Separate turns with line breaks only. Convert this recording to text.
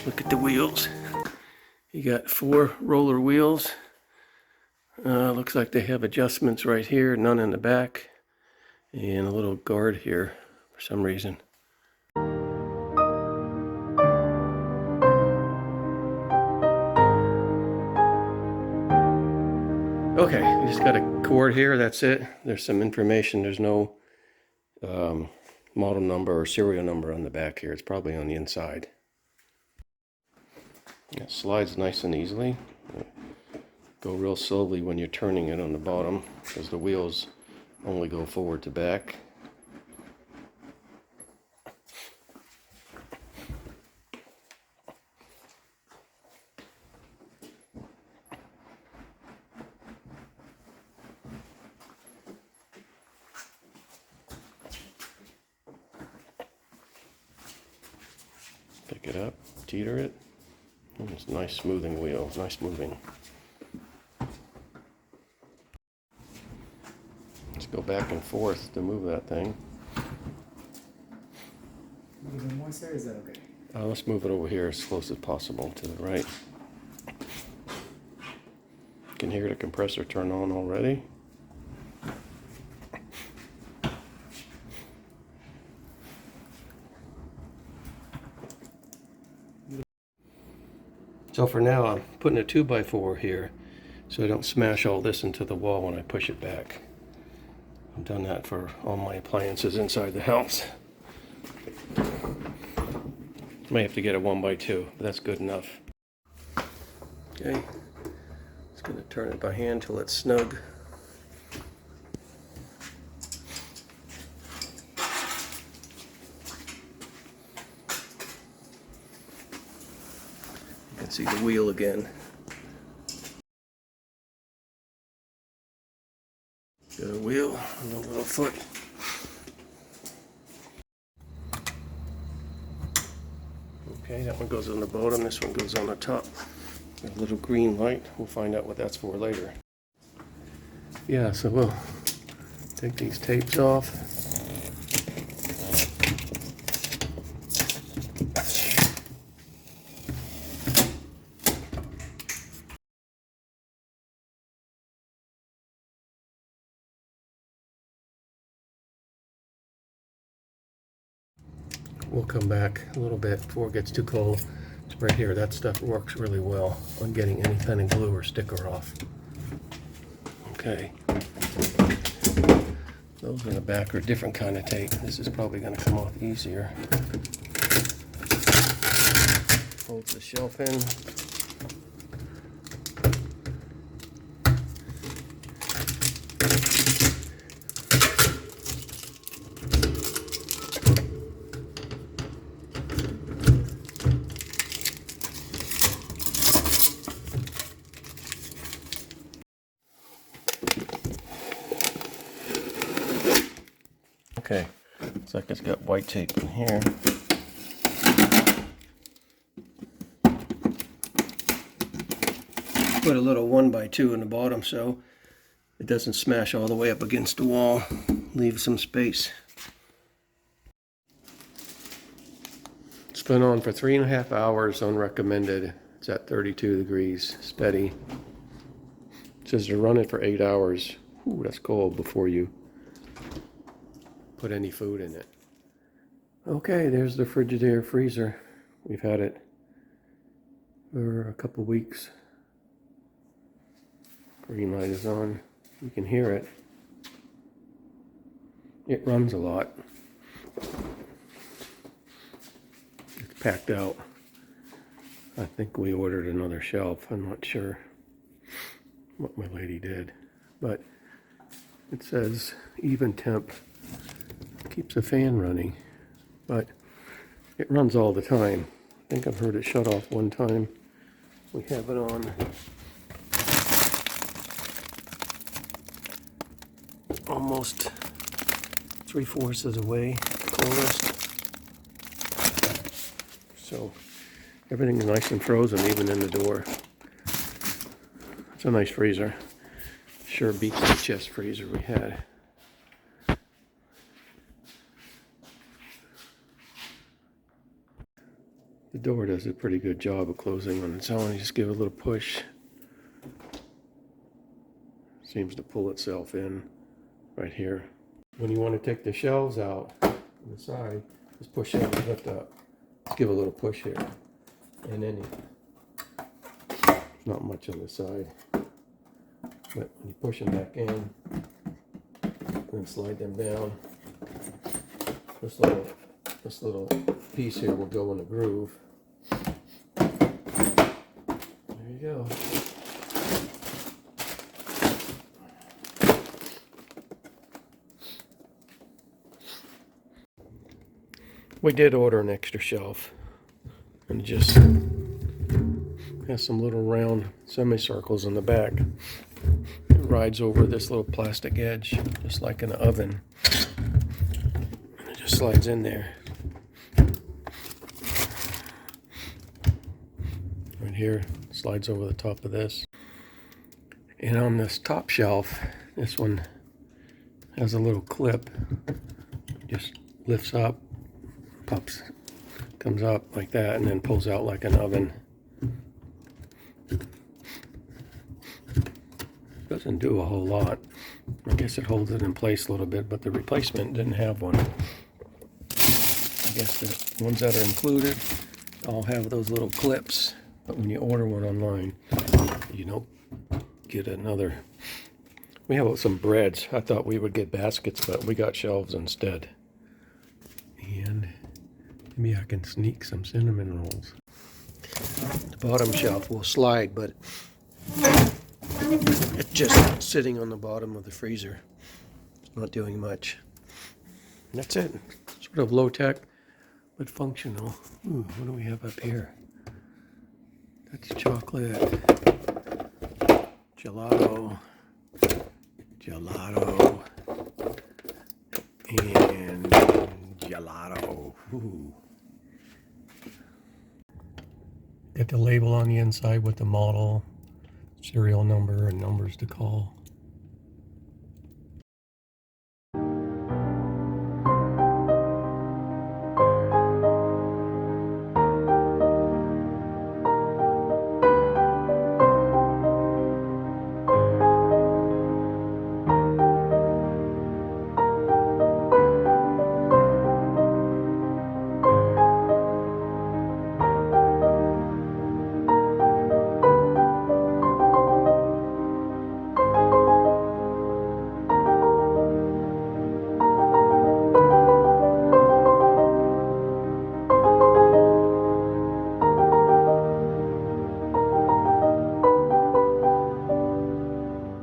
Look at the wheels. You got 4 roller wheels. Looks like they have adjustments right here, none in the back, and a little guard here for some reason. Okay, you just got a cord here, that's it. There's some information, there's no model number or serial number on the back here. It's probably on the inside. It slides nice and easily. Go real slowly when you're turning it on the bottom because the wheels only go forward to back. Pick it up, teeter it. Oh, it's a nice smoothing wheel, nice moving. Let's go back and forth to move that thing.
Even more, sir? Is that okay?
Let's move it over here as close as possible to the right. You can hear the compressor turn on already. So for now, I'm putting a 2x4 here so I don't smash all this into the wall when I push it back. I've done that for all my appliances inside the house. May have to get a 1x2, but that's good enough. Okay, just going to turn it by hand till it's snug. You can see the wheel again. Got a wheel and a little foot. Okay, that one goes on the bottom, this one goes on the top. Got a little green light, we'll find out what that's for later. Yeah, so we'll take these tapes off. We'll come back a little bit before it gets too cold. It's right here, that stuff works really well on getting any kind of glue or sticker off. Okay. Those in the back are a different kind of tape. This is probably going to come off easier. Holds the shelf in. Okay, looks like it's got white tape in here. Put a little 1x2 in the bottom so it doesn't smash all the way up against the wall. Leave some space. It's been on for 3.5 hours, unrecommended. It's at 32 degrees, steady. It says to run it for 8 hours. Ooh, that's cold before you put any food in it. Okay, there's the Frigidaire Freezer. We've had it for a couple weeks. Green light is on. You can hear it. It runs a lot. It's packed out. I think we ordered another shelf. I'm not sure what my lady did, but it says even temp. Keeps the fan running, but it runs all the time. I think I've heard it shut off one time. We have it on almost 3/4 of the way coolest. So everything's nice and frozen, even in the door. It's a nice freezer. Sure beats the chest freezer we had. The door does a pretty good job of closing on its own. You just give it a little push. Seems to pull itself in right here. When you want to take the shelves out on the side, just push in and lift up. Just give a little push here. And then there's not much on the side. But when you push them back in, and slide them down, this little piece here will go in a groove. There you go. We did order an extra shelf, and it just has some little round semicircles in the back. It rides over this little plastic edge, just like an oven. And it just slides in there. Right here, slides over the top of this. And on this top shelf, this one has a little clip. Just lifts up, pops, comes up like that, and then pulls out like an oven. Doesn't do a whole lot. I guess it holds it in place a little bit, but the replacement didn't have one. I guess the ones that are included all have those little clips, but when you order one online, you don't get another. We have some breads. I thought we would get baskets, but we got shelves instead. And maybe I can sneak some cinnamon rolls. The bottom shelf will slide, but it's just sitting on the bottom of the freezer. It's not doing much. And that's it. Sort of low-tech, but functional. Ooh, what do we have up here? That's chocolate. Gelato. Gelato. And gelato. Ooh. Got the label on the inside with the model, serial number, and numbers to call.